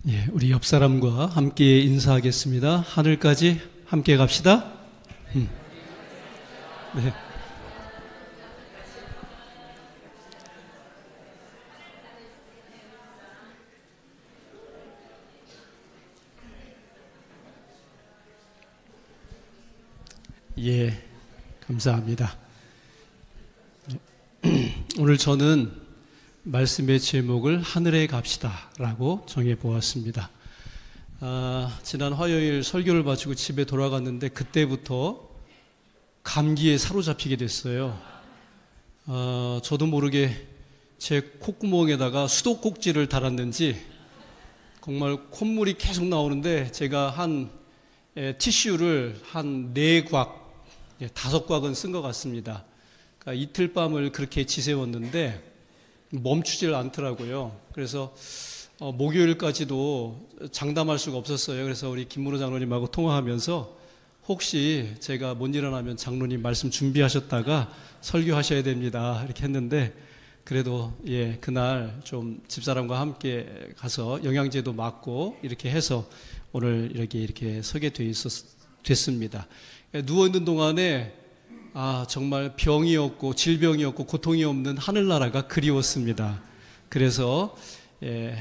예, 우리 옆 사람과 함께 인사하겠습니다. 하늘까지 함께 갑시다. 네. 예, 감사합니다. 오늘 저는 말씀의 제목을 하늘에 갑시다 라고 정해보았습니다. 지난 화요일 설교를 마치고 집에 돌아갔는데 그때부터 감기에 사로잡히게 됐어요. 저도 모르게 제 콧구멍에다가 수도꼭지를 달았는지 정말 콧물이 계속 나오는데 제가 티슈를 한 4곽, 5곽은 쓴 것 같습니다. 그러니까 이틀 밤을 그렇게 지새웠는데 멈추질 않더라고요. 그래서 목요일까지도 장담할 수가 없었어요. 그래서 우리 김문호 장로님하고 통화하면서 혹시 제가 못 일어나면 장로님 말씀 준비하셨다가 설교하셔야 됩니다 이렇게 했는데 그래도 그날 좀 집사람과 함께 가서 영양제도 맞고 이렇게 해서 오늘 이렇게 서게 됐습니다. 누워있는 동안에 정말 병이 없고 질병이 없고 고통이 없는 하늘나라가 그리웠습니다. 그래서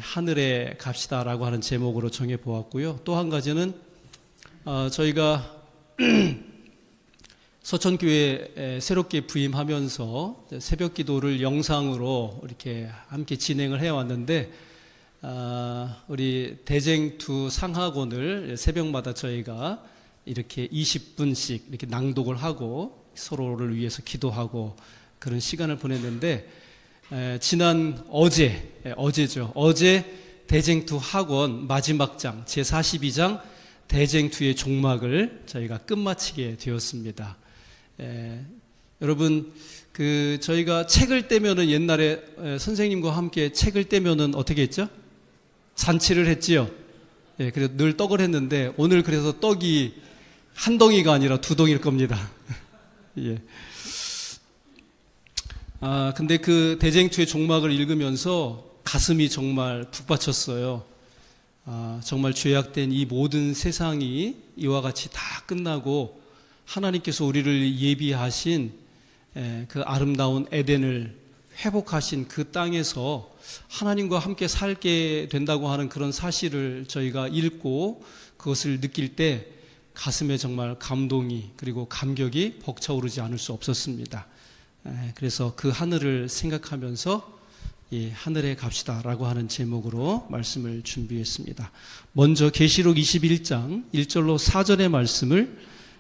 하늘에 갑시다라고 하는 제목으로 정해보았고요. 또 한 가지는 저희가 서천교회에 새롭게 부임하면서 새벽 기도를 영상으로 이렇게 함께 진행을 해왔는데 우리 대쟁투 상하곤을 새벽마다 저희가 이렇게 20분씩 이렇게 낭독을 하고 서로를 위해서 기도하고 그런 시간을 보냈는데 지난 어제죠. 어제 대쟁투 학원 마지막 장 제42장 대쟁투의 종막을 저희가 끝마치게 되었습니다. 여러분 저희가 책을 떼면은 옛날에 선생님과 함께 책을 떼면은 어떻게 했죠? 잔치를 했지요. 그래서 늘 떡을 했는데 오늘 그래서 떡이 한 덩이가 아니라 2덩이일 겁니다. 예. 근데 그 대쟁투의 종막을 읽으면서 가슴이 정말 북받쳤어요. 정말 죄악된 이 모든 세상이 이와 같이 다 끝나고 하나님께서 우리를 예비하신 그 아름다운 에덴을 회복하신 그 땅에서 하나님과 함께 살게 된다고 하는 그런 사실을 저희가 읽고 그것을 느낄 때 가슴에 정말 감동이 그리고 감격이 벅차오르지 않을 수 없었습니다. 그래서 그 하늘을 생각하면서 하늘에 갑시다라고 하는 제목으로 말씀을 준비했습니다. 먼저 계시록 21장 1절로 4절의 말씀을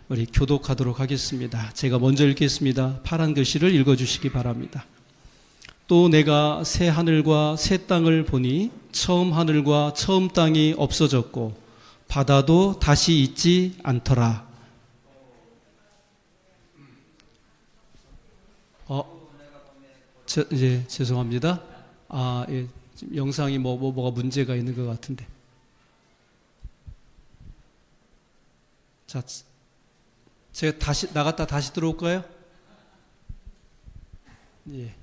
우리 교독하도록 하겠습니다. 제가 먼저 읽겠습니다. 파란 글씨를 읽어주시기 바랍니다. 또 내가 새 하늘과 새 땅을 보니 처음 하늘과 처음 땅이 없어졌고 바다도 다시 있지 않더라. 이제 죄송합니다. 지금 영상이 뭐가 문제가 있는 것 같은데. 자, 제가 다시 나갔다 다시 들어올까요? 예.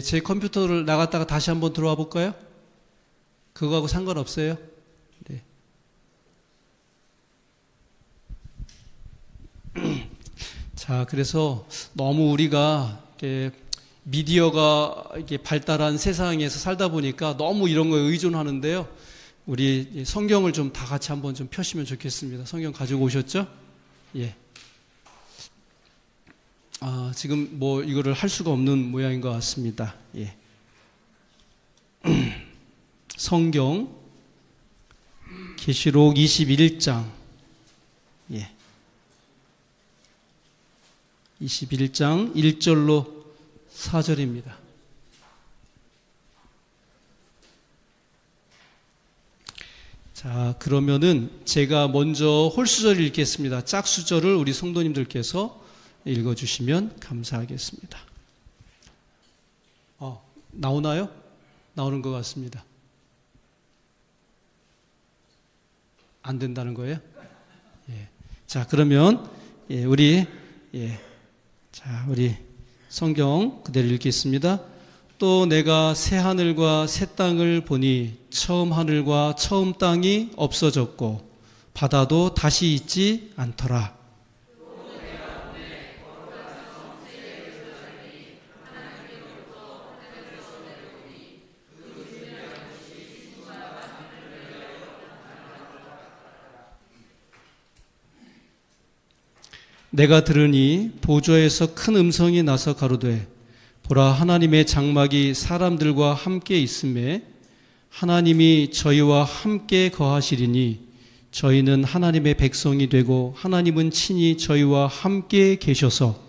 제 컴퓨터를 나갔다가 다시 한번 들어와 볼까요? 그거하고 상관없어요. 네. 자, 그래서 너무 우리가 미디어가 이렇게 발달한 세상에서 살다 보니까 너무 이런 거에 의존하는데요. 우리 성경을 좀 다 같이 한번 좀 펴시면 좋겠습니다. 성경 가지고 오셨죠? 예. 지금 이거를 할 수가 없는 모양인 것 같습니다. 예. 성경 계시록 21장 21장 1절로 4절입니다. 자, 그러면은 제가 먼저 홀수절을 읽겠습니다. 짝수절을 우리 성도님들께서 읽어주시면 감사하겠습니다. 나오나요? 나오는 것 같습니다. 안 된다는 거예요? 예. 자, 그러면 우리 성경 그대로 읽겠습니다. 또 내가 새 하늘과 새 땅을 보니 처음 하늘과 처음 땅이 없어졌고 바다도 다시 있지 않더라. 내가 들으니 보좌에서 큰 음성이 나서 가로되 보라 하나님의 장막이 사람들과 함께 있음에 하나님이 저희와 함께 거하시리니 저희는 하나님의 백성이 되고 하나님은 친히 저희와 함께 계셔서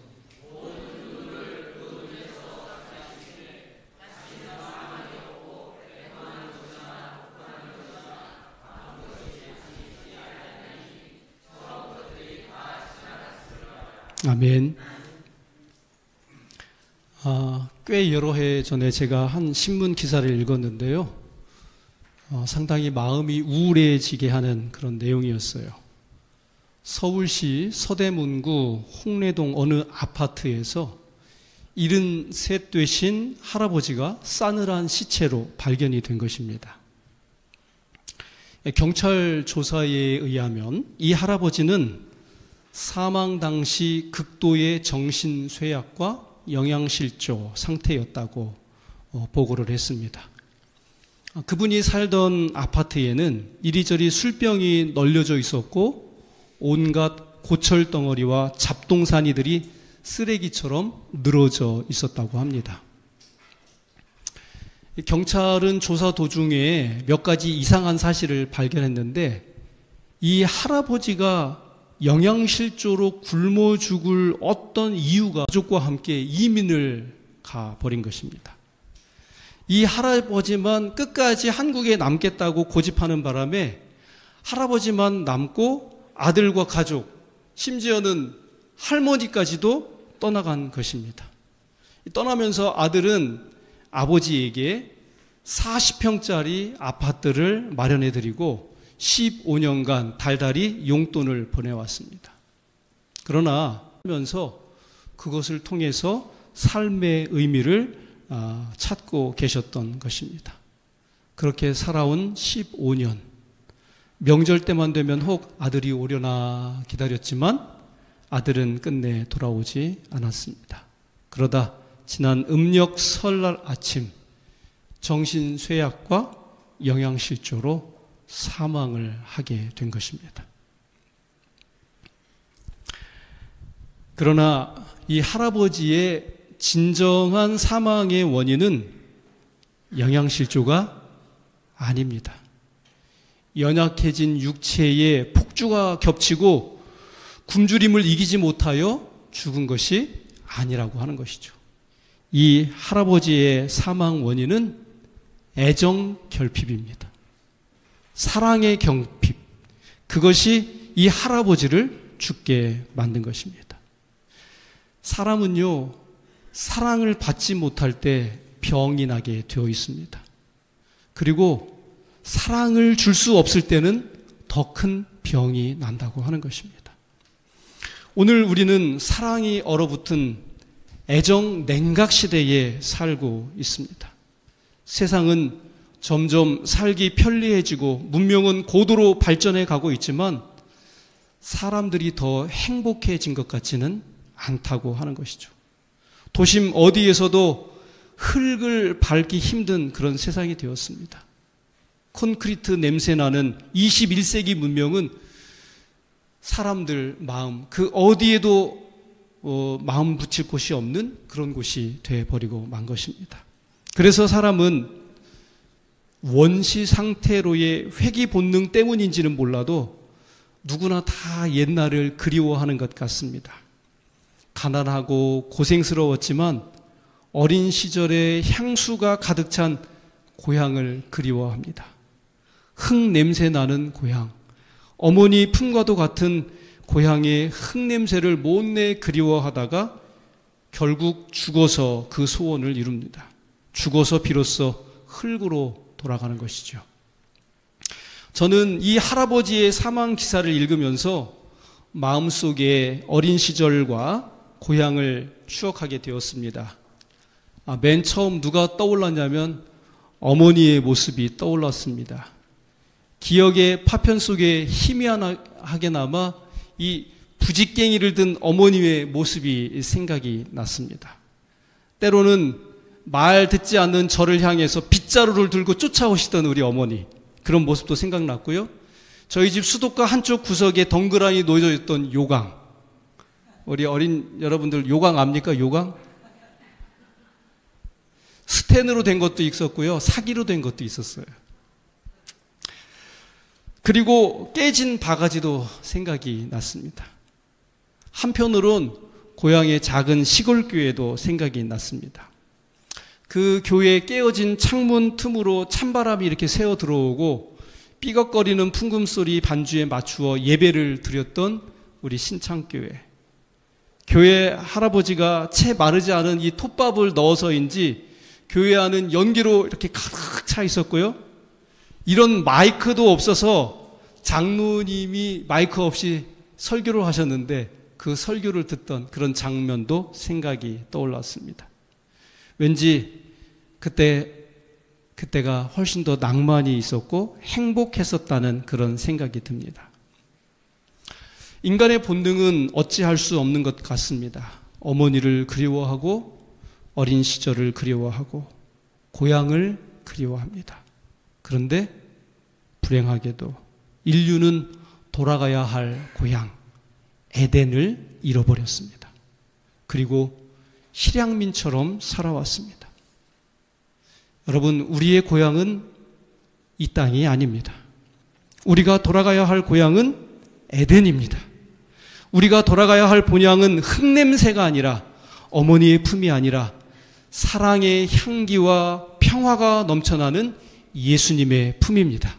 아멘. 꽤 여러 해 전에 제가 한 신문 기사를 읽었는데요. 상당히 마음이 우울해지게 하는 그런 내용이었어요. 서울시 서대문구 홍래동 어느 아파트에서 73 되신 할아버지가 싸늘한 시체로 발견이 된 것입니다. 경찰 조사에 의하면 이 할아버지는 사망 당시 극도의 정신쇠약과 영양실조 상태였다고 보고를 했습니다. 그분이 살던 아파트에는 이리저리 술병이 널려져 있었고 온갖 고철 덩어리와 잡동사니들이 쓰레기처럼 늘어져 있었다고 합니다. 경찰은 조사 도중에 몇 가지 이상한 사실을 발견했는데 이 할아버지가 영양실조로 굶어 죽을 어떤 이유가 가족과 함께 이민을 가버린 것입니다. 이 할아버지만 끝까지 한국에 남겠다고 고집하는 바람에 할아버지만 남고 아들과 가족, 심지어는 할머니까지도 떠나간 것입니다. 떠나면서 아들은 아버지에게 40평짜리 아파트를 마련해드리고 15년간 달달이 용돈을 보내왔습니다. 그러나 하면서 그것을 통해서 삶의 의미를 찾고 계셨던 것입니다. 그렇게 살아온 15년, 명절 때만 되면 혹 아들이 오려나 기다렸지만 아들은 끝내 돌아오지 않았습니다. 그러다 지난 음력 설날 아침 정신쇠약과 영양실조로 사망을 하게 된 것입니다. 그러나 이 할아버지의 진정한 사망의 원인은 영양실조가 아닙니다. 연약해진 육체에 폭주가 겹치고 굶주림을 이기지 못하여 죽은 것이 아니라고 하는 것이죠. 이 할아버지의 사망 원인은 애정 결핍입니다. 사랑의 결핍, 그것이 이 할아버지를 죽게 만든 것입니다. 사람은요, 사랑을 받지 못할 때 병이 나게 되어 있습니다. 그리고 사랑을 줄 수 없을 때는 더 큰 병이 난다고 하는 것입니다. 오늘 우리는 사랑이 얼어붙은 애정 냉각 시대에 살고 있습니다. 세상은 점점 살기 편리해지고 문명은 고도로 발전해 가고 있지만 사람들이 더 행복해진 것 같지는 않다고 하는 것이죠. 도심 어디에서도 흙을 밟기 힘든 그런 세상이 되었습니다. 콘크리트 냄새나는 21세기 문명은 사람들 마음, 그 어디에도 마음 붙일 곳이 없는 그런 곳이 되어버리고 만 것입니다. 그래서 사람은 원시 상태로의 회귀 본능 때문인지는 몰라도 누구나 다 옛날을 그리워하는 것 같습니다. 가난하고 고생스러웠지만 어린 시절에 향수가 가득 찬 고향을 그리워합니다. 흙 냄새 나는 고향, 어머니 품과도 같은 고향의 흙 냄새를 못내 그리워하다가 결국 죽어서 그 소원을 이룹니다. 죽어서 비로소 흙으로 돌아가는 것이죠. 저는 이 할아버지의 사망 기사를 읽으면서 마음속에 어린 시절과 고향을 추억하게 되었습니다. 맨 처음 누가 떠올랐냐면 어머니의 모습이 떠올랐습니다. 기억의 파편 속에 희미하게 남아 이 부직갱이를 든 어머니의 모습이 생각이 났습니다. 때로는 말 듣지 않는 저를 향해서 빗자루를 들고 쫓아오시던 우리 어머니, 그런 모습도 생각났고요. 저희 집 수도가 한쪽 구석에 덩그러니 놓여져 있던 요강, 우리 어린 여러분들 요강 압니까? 요강? 스텐으로 된 것도 있었고요, 사기로 된 것도 있었어요. 그리고 깨진 바가지도 생각이 났습니다. 한편으론 고향의 작은 시골 교회도 생각이 났습니다. 그 교회에 깨어진 창문 틈으로 찬바람이 이렇게 새어 들어오고 삐걱거리는 풍금소리 반주에 맞추어 예배를 드렸던 우리 신창교회. 교회 할아버지가 채 마르지 않은 이 톱밥을 넣어서인지 교회 안은 연기로 이렇게 가득 차 있었고요. 이런 마이크도 없어서 장로님이 마이크 없이 설교를 하셨는데 그 설교를 듣던 그런 장면도 생각이 떠올랐습니다. 왠지 그때가 훨씬 더 낭만이 있었고 행복했었다는 그런 생각이 듭니다. 인간의 본능은 어찌할 수 없는 것 같습니다. 어머니를 그리워하고 어린 시절을 그리워하고 고향을 그리워합니다. 그런데 불행하게도 인류는 돌아가야 할 고향 에덴을 잃어버렸습니다. 그리고 실향민처럼 살아왔습니다. 여러분, 우리의 고향은 이 땅이 아닙니다. 우리가 돌아가야 할 고향은 에덴입니다. 우리가 돌아가야 할 본향은 흙냄새가 아니라 어머니의 품이 아니라 사랑의 향기와 평화가 넘쳐나는 예수님의 품입니다.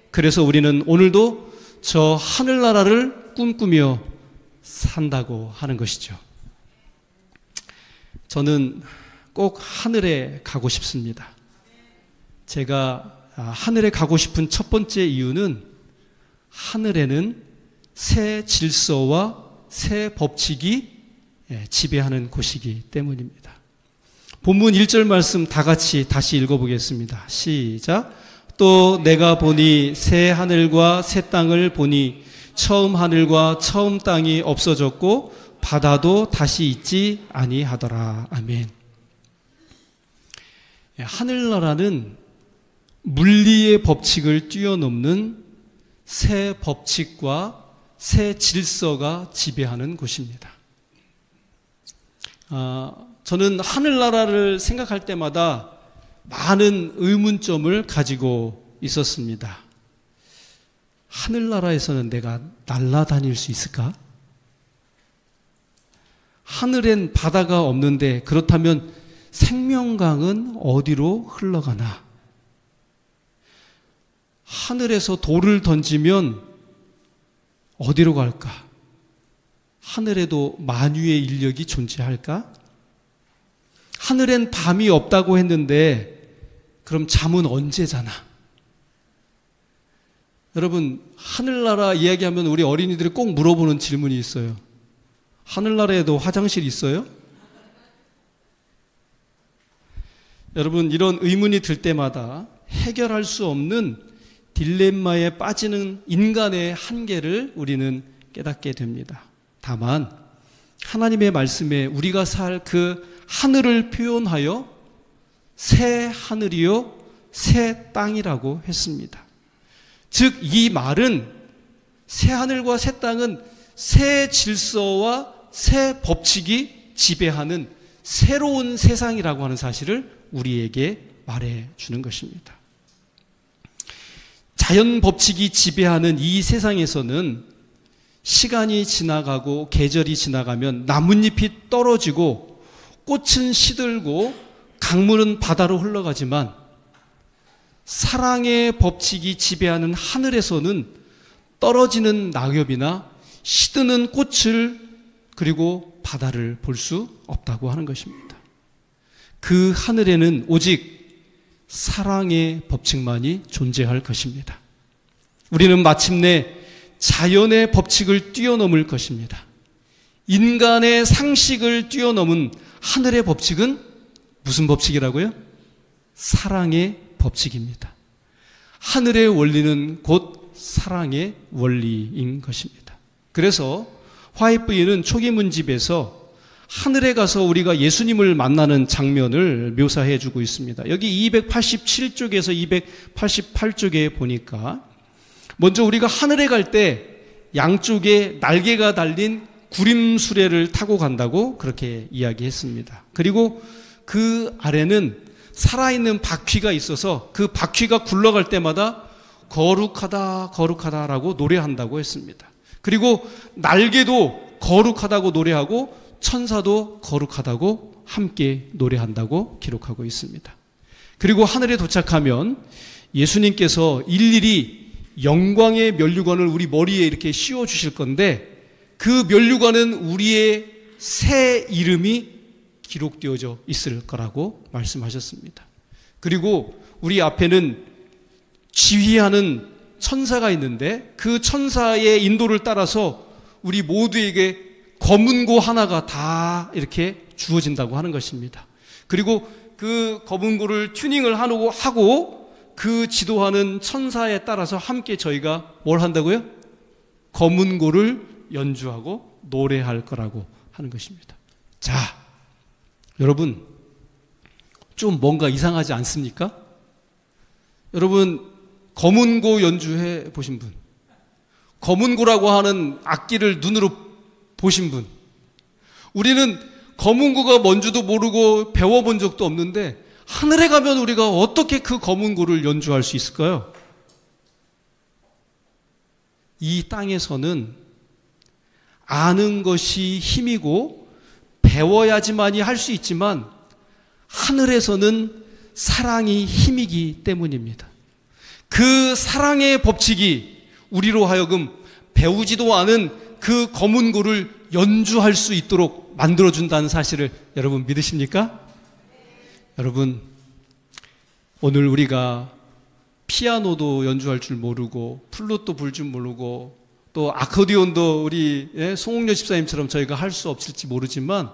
그래서 우리는 오늘도 저 하늘나라를 꿈꾸며 산다고 하는 것이죠. 저는 꼭 하늘에 가고 싶습니다. 제가 하늘에 가고 싶은 첫 번째 이유는 하늘에는 새 질서와 새 법칙이 지배하는 곳이기 때문입니다. 본문 1절 말씀 다 같이 다시 읽어보겠습니다. 시작. 또 내가 보니 새 하늘과 새 땅을 보니 처음 하늘과 처음 땅이 없어졌고 바다도 다시 있지 아니하더라. 아멘. 하늘나라는 물리의 법칙을 뛰어넘는 새 법칙과 새 질서가 지배하는 곳입니다. 저는 하늘나라를 생각할 때마다 많은 의문점을 가지고 있었습니다. 하늘나라에서는 내가 날아다닐 수 있을까? 하늘엔 바다가 없는데 그렇다면 생명강은 어디로 흘러가나? 하늘에서 돌을 던지면 어디로 갈까? 하늘에도 만유의 인력이 존재할까? 하늘엔 밤이 없다고 했는데 그럼 잠은 언제 자나? 여러분, 하늘나라 이야기하면 우리 어린이들이 꼭 물어보는 질문이 있어요. 하늘나라에도 화장실 있어요? 여러분, 이런 의문이 들 때마다 해결할 수 없는 딜레마에 빠지는 인간의 한계를 우리는 깨닫게 됩니다. 다만 하나님의 말씀에 우리가 살 그 하늘을 표현하여 새 하늘이요 새 땅이라고 했습니다. 즉 이 말은 새 하늘과 새 땅은 새 질서와 새 법칙이 지배하는 새로운 세상이라고 하는 사실을 우리에게 말해주는 것입니다. 자연 법칙이 지배하는 이 세상에서는 시간이 지나가고 계절이 지나가면 나뭇잎이 떨어지고 꽃은 시들고 강물은 바다로 흘러가지만 사랑의 법칙이 지배하는 하늘에서는 떨어지는 낙엽이나 시드는 꽃을 그리고 바다를 볼 수 없다고 하는 것입니다. 그 하늘에는 오직 사랑의 법칙만이 존재할 것입니다. 우리는 마침내 자연의 법칙을 뛰어넘을 것입니다. 인간의 상식을 뛰어넘은 하늘의 법칙은 무슨 법칙이라고요? 사랑의 법칙입니다. 하늘의 원리는 곧 사랑의 원리인 것입니다. 그래서 화이트부인은 초기 문집에서 하늘에 가서 우리가 예수님을 만나는 장면을 묘사해 주고 있습니다. 여기 287쪽에서 288쪽에 보니까 먼저 우리가 하늘에 갈 때 양쪽에 날개가 달린 구림수레를 타고 간다고 그렇게 이야기했습니다. 그리고 그 아래는 살아있는 바퀴가 있어서 그 바퀴가 굴러갈 때마다 거룩하다 거룩하다라고 노래한다고 했습니다. 그리고 날개도 거룩하다고 노래하고 천사도 거룩하다고 함께 노래한다고 기록하고 있습니다. 그리고 하늘에 도착하면 예수님께서 일일이 영광의 면류관을 우리 머리에 이렇게 씌워 주실 건데 그 면류관은 우리의 새 이름이 기록되어져 있을 거라고 말씀하셨습니다. 그리고 우리 앞에는 지휘하는 천사가 있는데 그 천사의 인도를 따라서 우리 모두에게 검은고 하나가 다 이렇게 주어진다고 하는 것입니다. 그리고 그 검은고를 튜닝을 하고 그 지도하는 천사에 따라서 함께 저희가 뭘 한다고요? 검은고를 연주하고 노래할 거라고 하는 것입니다. 자, 여러분 좀 뭔가 이상하지 않습니까? 여러분 검은고 연주해 보신 분, 검은고라고 하는 악기를 눈으로 보신 분, 우리는 검은고가 뭔지도 모르고 배워본 적도 없는데 하늘에 가면 우리가 어떻게 그 검은고를 연주할 수 있을까요? 이 땅에서는 아는 것이 힘이고 배워야지만이 할 수 있지만 하늘에서는 사랑이 힘이기 때문입니다. 그 사랑의 법칙이 우리로 하여금 배우지도 않은 그 검은고를 연주할 수 있도록 만들어준다는 사실을 여러분 믿으십니까? 여러분, 오늘 우리가 피아노도 연주할 줄 모르고 플룻도 불 줄 모르고 또 아코디온도 우리 송옥녀 집사님처럼 저희가 할 수 없을지 모르지만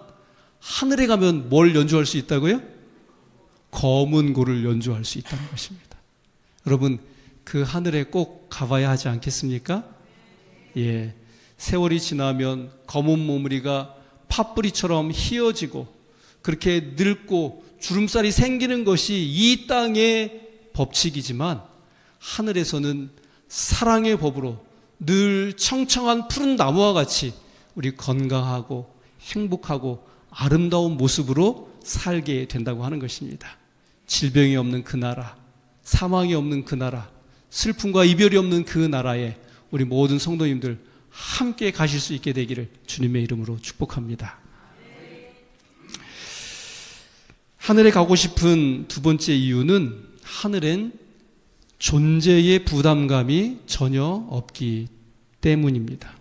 하늘에 가면 뭘 연주할 수 있다고요? 검은고를 연주할 수 있다는 것입니다. 여러분, 그 하늘에 꼭 가봐야 하지 않겠습니까? 예, 세월이 지나면 검은 모무리가 팥뿌리처럼 휘어지고 그렇게 늙고 주름살이 생기는 것이 이 땅의 법칙이지만 하늘에서는 사랑의 법으로 늘 청청한 푸른 나무와 같이 우리 건강하고 행복하고 아름다운 모습으로 살게 된다고 하는 것입니다. 질병이 없는 그 나라, 사망이 없는 그 나라, 슬픔과 이별이 없는 그 나라에 우리 모든 성도님들 함께 가실 수 있게 되기를 주님의 이름으로 축복합니다. 하늘에 가고 싶은 두 번째 이유는 하늘엔 존재의 부담감이 전혀 없기 때문입니다.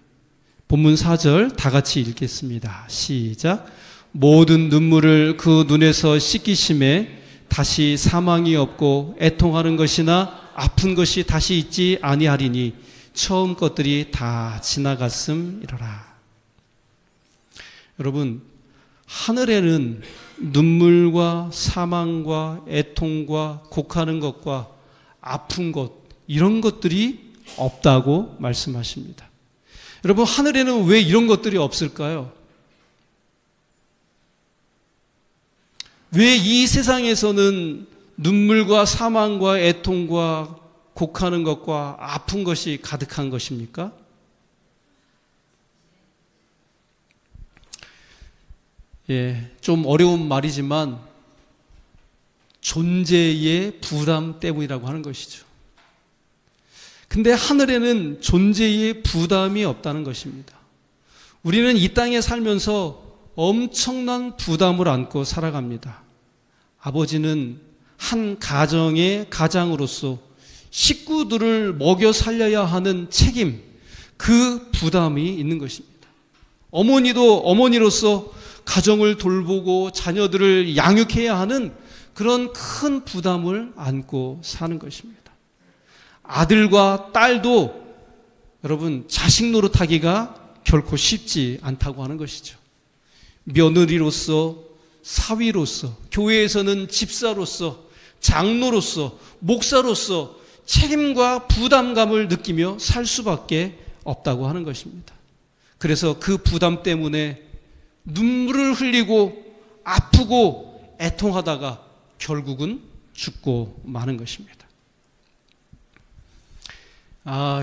본문 4절 다 같이 읽겠습니다. 시작. 모든 눈물을 그 눈에서 씻기심에 다시 사망이 없고 애통하는 것이나 아픈 것이 다시 있지 아니하리니 처음 것들이 다 지나갔음이로라. 여러분, 하늘에는 눈물과 사망과 애통과 곡하는 것과 아픈 것 이런 것들이 없다고 말씀하십니다. 여러분, 하늘에는 왜 이런 것들이 없을까요? 왜 이 세상에서는 눈물과 사망과 애통과 곡하는 것과 아픈 것이 가득한 것입니까? 예, 좀 어려운 말이지만 존재의 부담 때문이라고 하는 것이죠. 근데 하늘에는 존재의 부담이 없다는 것입니다. 우리는 이 땅에 살면서 엄청난 부담을 안고 살아갑니다. 아버지는 한 가정의 가장으로서 식구들을 먹여 살려야 하는 책임, 그 부담이 있는 것입니다. 어머니도 어머니로서 가정을 돌보고 자녀들을 양육해야 하는 그런 큰 부담을 안고 사는 것입니다. 아들과 딸도 여러분 자식 노릇하기가 결코 쉽지 않다고 하는 것이죠. 며느리로서, 사위로서, 교회에서는 집사로서, 장로로서, 목사로서 책임과 부담감을 느끼며 살 수밖에 없다고 하는 것입니다. 그래서 그 부담 때문에 눈물을 흘리고 아프고 애통하다가 결국은 죽고 마는 것입니다.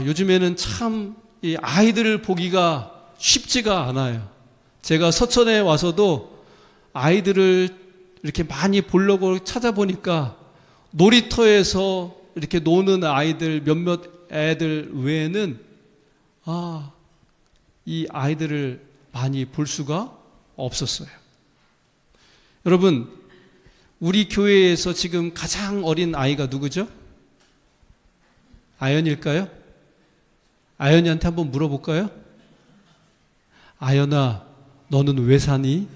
요즘에는 참 이 아이들을 보기가 쉽지가 않아요. 제가 서천에 와서도 아이들을 이렇게 많이 보려고 찾아보니까 놀이터에서 이렇게 노는 아이들 몇몇 애들 외에는 이 아이들을 많이 볼 수가 없었어요. 여러분, 우리 교회에서 지금 가장 어린 아이가 누구죠? 아연일까요? 아연이한테 한번 물어볼까요? 아연아, 너는 왜 사니?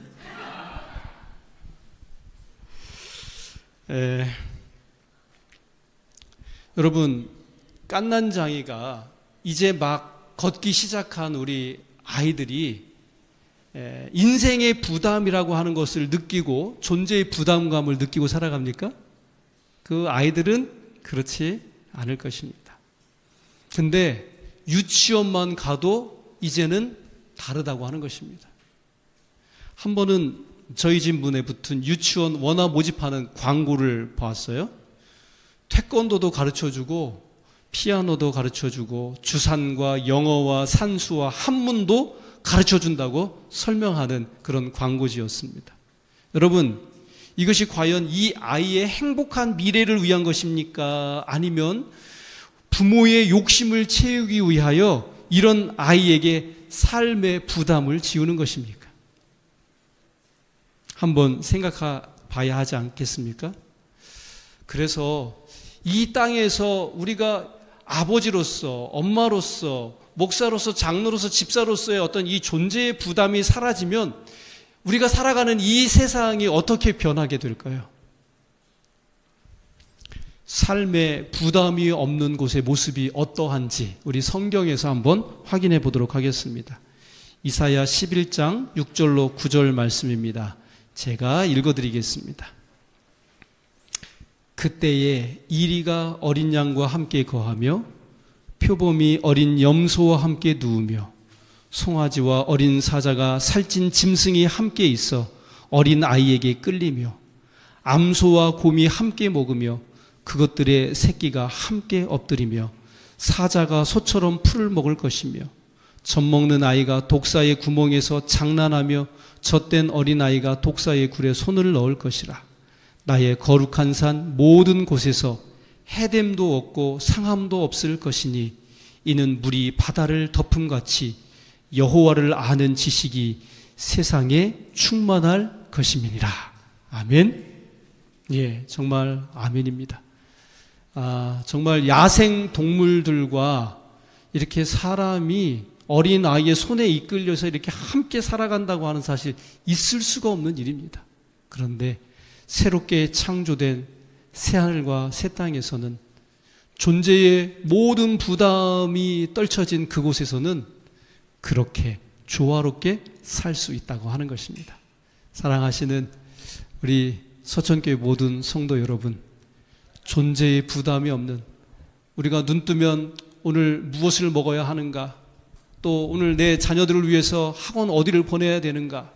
여러분, 깐난장이가 이제 막 걷기 시작한 우리 아이들이 인생의 부담이라고 하는 것을 느끼고 존재의 부담감을 느끼고 살아갑니까? 그 아이들은 그렇지 않을 것입니다. 근데 유치원만 가도 이제는 다르다고 하는 것입니다. 한 번은 저희 집 문에 붙은 유치원 원화 모집하는 광고를 봤어요. 태권도도 가르쳐주고 피아노도 가르쳐주고 주산과 영어와 산수와 한문도 가르쳐준다고 설명하는 그런 광고지였습니다. 여러분, 이것이 과연 이 아이의 행복한 미래를 위한 것입니까? 아니면 부모의 욕심을 채우기 위하여 이런 아이에게 삶의 부담을 지우는 것입니까? 한번 생각해 봐야 하지 않겠습니까? 그래서 이 땅에서 우리가 아버지로서, 엄마로서, 목사로서, 장로로서, 집사로서의 어떤 이 존재의 부담이 사라지면 우리가 살아가는 이 세상이 어떻게 변하게 될까요? 삶의 부담이 없는 곳의 모습이 어떠한지 우리 성경에서 한번 확인해 보도록 하겠습니다. 이사야 11장 6절로 9절 말씀입니다. 제가 읽어드리겠습니다. 그때에 이리가 어린 양과 함께 거하며 표범이 어린 염소와 함께 누우며 송아지와 어린 사자가 살찐 짐승이 함께 있어 어린 아이에게 끌리며 암소와 곰이 함께 먹으며 그것들의 새끼가 함께 엎드리며 사자가 소처럼 풀을 먹을 것이며 젖먹는 아이가 독사의 구멍에서 장난하며 젖된 어린아이가 독사의 굴에 손을 넣을 것이라. 나의 거룩한 산 모든 곳에서 해됨도 없고 상함도 없을 것이니 이는 물이 바다를 덮음같이 여호와를 아는 지식이 세상에 충만할 것임이니라. 아멘. 예, 정말 아멘입니다. 정말 야생 동물들과 이렇게 사람이 어린 아이의 손에 이끌려서 이렇게 함께 살아간다고 하는 사실 있을 수가 없는 일입니다. 그런데 새롭게 창조된 새하늘과 새 땅에서는 존재의 모든 부담이 떨쳐진 그곳에서는 그렇게 조화롭게 살 수 있다고 하는 것입니다. 사랑하시는 우리 서천교회 모든 성도 여러분, 존재의 부담이 없는, 우리가 눈 뜨면 오늘 무엇을 먹어야 하는가, 또 오늘 내 자녀들을 위해서 학원 어디를 보내야 되는가,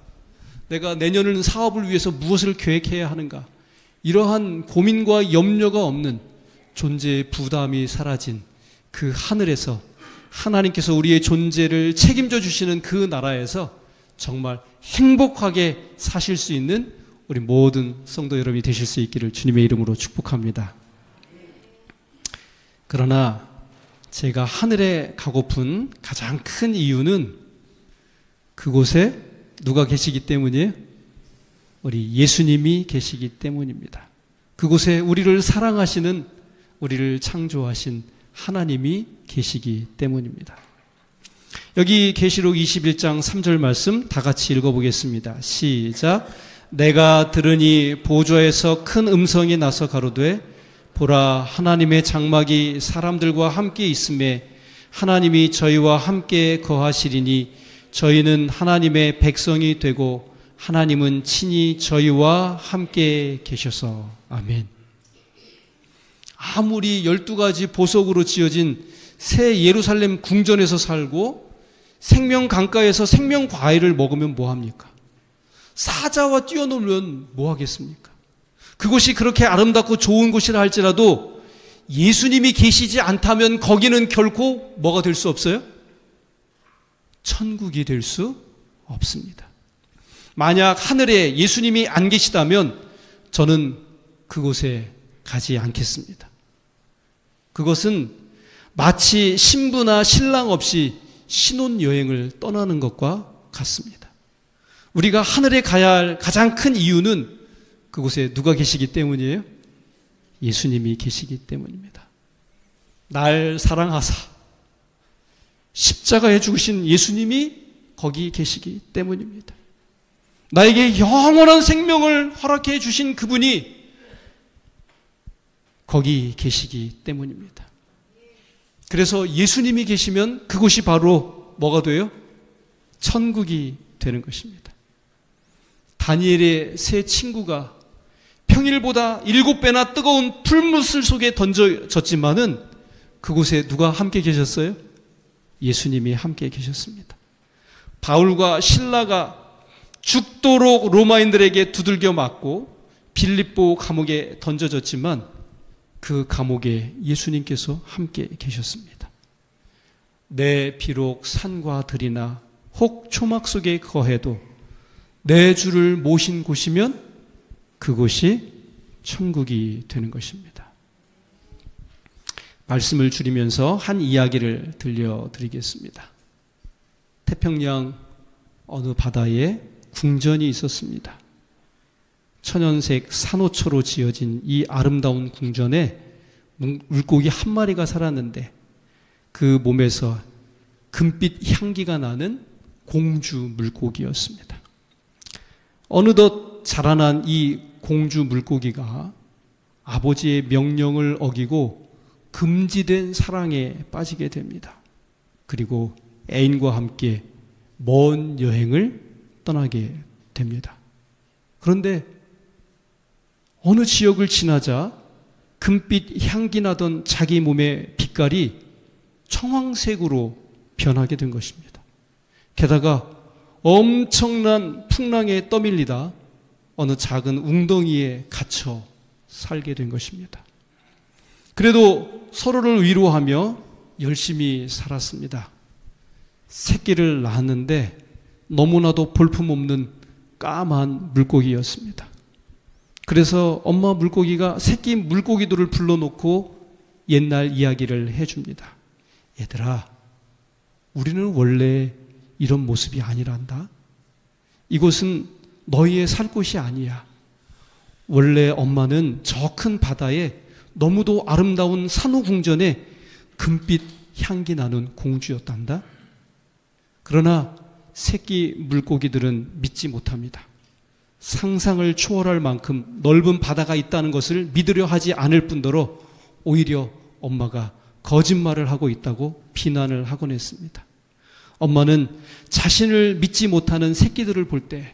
내가 내년은 사업을 위해서 무엇을 계획해야 하는가, 이러한 고민과 염려가 없는 존재의 부담이 사라진 그 하늘에서 하나님께서 우리의 존재를 책임져 주시는 그 나라에서 정말 행복하게 사실 수 있는 우리 모든 성도 여러분이 되실 수 있기를 주님의 이름으로 축복합니다. 그러나 제가 하늘에 가고픈 가장 큰 이유는 그곳에 누가 계시기 때문이에요? 우리 예수님이 계시기 때문입니다. 그곳에 우리를 사랑하시는, 우리를 창조하신 하나님이 계시기 때문입니다. 여기 계시록 21장 3절 말씀 다 같이 읽어보겠습니다. 시작. 내가 들으니 보좌에서 큰 음성이 나서 가로되 보라, 하나님의 장막이 사람들과 함께 있음에 하나님이 저희와 함께 거하시리니 저희는 하나님의 백성이 되고 하나님은 친히 저희와 함께 계셔서. 아멘. 아무리 12가지 보석으로 지어진 새 예루살렘 궁전에서 살고 생명 강가에서 생명 과일을 먹으면 뭐합니까? 사자와 뛰어놀면 뭐하겠습니까? 그곳이 그렇게 아름답고 좋은 곳이라 할지라도 예수님이 계시지 않다면 거기는 결코 뭐가 될 수 없어요? 천국이 될 수 없습니다. 만약 하늘에 예수님이 안 계시다면 저는 그곳에 가지 않겠습니다. 그것은 마치 신부나 신랑 없이 신혼여행을 떠나는 것과 같습니다. 우리가 하늘에 가야 할 가장 큰 이유는 그곳에 누가 계시기 때문이에요? 예수님이 계시기 때문입니다. 날 사랑하사 십자가에 죽으신 예수님이 거기 계시기 때문입니다. 나에게 영원한 생명을 허락해 주신 그분이 거기 계시기 때문입니다. 그래서 예수님이 계시면 그곳이 바로 뭐가 돼요? 천국이 되는 것입니다. 다니엘의 세 친구가 평일보다 7배나 뜨거운 풀무술 속에 던져졌지만은 그곳에 누가 함께 계셨어요? 예수님이 함께 계셨습니다. 바울과 실라가 죽도록 로마인들에게 두들겨 맞고 빌립보 감옥에 던져졌지만 그 감옥에 예수님께서 함께 계셨습니다. 내 비록 산과 들이나 혹 초막 속에 거해도 내 주를 모신 곳이면 그곳이 천국이 되는 것입니다. 말씀을 줄이면서 한 이야기를 들려드리겠습니다. 태평양 어느 바다에 궁전이 있었습니다. 천연색 산호초로 지어진 이 아름다운 궁전에 물고기 한 마리가 살았는데 그 몸에서 금빛 향기가 나는 공주 물고기였습니다. 어느덧 자라난 이 공주 물고기가 아버지의 명령을 어기고 금지된 사랑에 빠지게 됩니다. 그리고 애인과 함께 먼 여행을 떠나게 됩니다. 그런데 어느 지역을 지나자 금빛 향기 나던 자기 몸의 빛깔이 청황색으로 변하게 된 것입니다. 게다가 엄청난 풍랑에 떠밀리다 어느 작은 웅덩이에 갇혀 살게 된 것입니다. 그래도 서로를 위로하며 열심히 살았습니다. 새끼를 낳았는데 너무나도 볼품없는 까만 물고기였습니다. 그래서 엄마 물고기가 새끼 물고기들을 불러놓고 옛날 이야기를 해줍니다. 얘들아, 우리는 원래 이런 모습이 아니란다. 이곳은 너희의 살 곳이 아니야. 원래 엄마는 저 큰 바다에 너무도 아름다운 산호궁전에 금빛 향기 나는 공주였단다. 그러나 새끼 물고기들은 믿지 못합니다. 상상을 초월할 만큼 넓은 바다가 있다는 것을 믿으려 하지 않을 뿐더러 오히려 엄마가 거짓말을 하고 있다고 비난을 하곤 했습니다. 엄마는 자신을 믿지 못하는 새끼들을 볼 때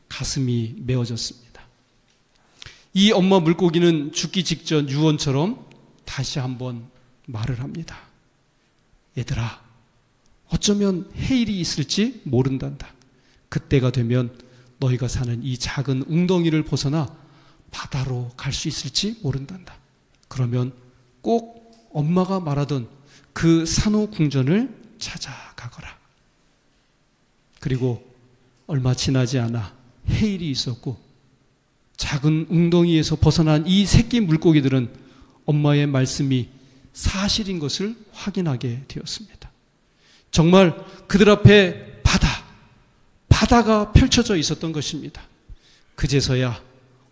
가슴이 메어졌습니다. 이 엄마 물고기는 죽기 직전 유언처럼 다시 한번 말을 합니다. 얘들아, 어쩌면 해일이 있을지 모른단다. 그때가 되면 너희가 사는 이 작은 웅덩이를 벗어나 바다로 갈 수 있을지 모른단다. 그러면 꼭 엄마가 말하던 그 산호궁전을 찾아가거라. 그리고 얼마 지나지 않아 해일이 있었고 작은 웅덩이에서 벗어난 이 새끼 물고기들은 엄마의 말씀이 사실인 것을 확인하게 되었습니다. 정말 그들 앞에 바다가 펼쳐져 있었던 것입니다. 그제서야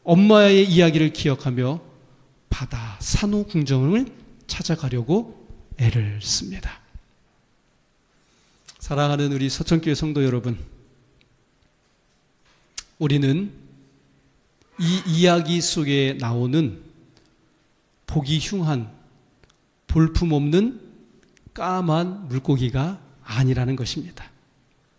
엄마의 이야기를 기억하며 바다 산호궁전을 찾아가려고 애를 씁니다. 사랑하는 우리 서천교회 성도 여러분, 우리는 이 이야기 속에 나오는 보기 흉한 볼품없는 까만 물고기가 아니라는 것입니다.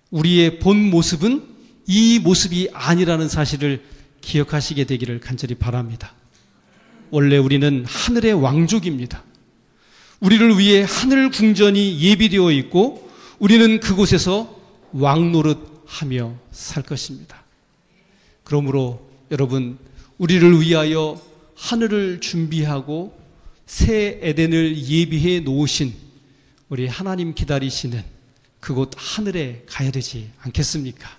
우리의 본 모습은 이 모습이 아니라는 사실을 기억하시게 되기를 간절히 바랍니다. 원래 우리는 하늘의 왕족입니다. 우리를 위해 하늘 궁전이 예비되어 있고 우리는 그곳에서 왕노릇하며 살 것입니다. 그러므로 여러분, 우리를 위하여 하늘을 준비하고 새 에덴을 예비해 놓으신 우리 하나님 기다리시는 그곳 하늘에 가야 되지 않겠습니까?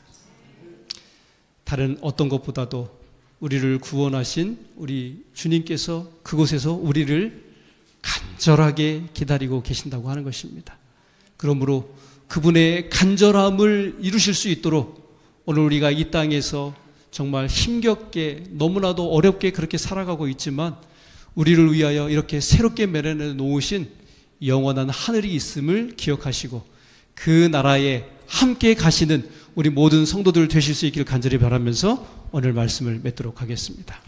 다른 어떤 것보다도 우리를 구원하신 우리 주님께서 그곳에서 우리를 간절하게 기다리고 계신다고 하는 것입니다. 그러므로 그분의 간절함을 이루실 수 있도록 오늘 우리가 이 땅에서 정말 힘겹게 너무나도 어렵게 그렇게 살아가고 있지만 우리를 위하여 이렇게 새롭게 마련해 놓으신 영원한 하늘이 있음을 기억하시고 그 나라에 함께 가시는 우리 모든 성도들 되실 수 있기를 간절히 바라면서 오늘 말씀을 맺도록 하겠습니다.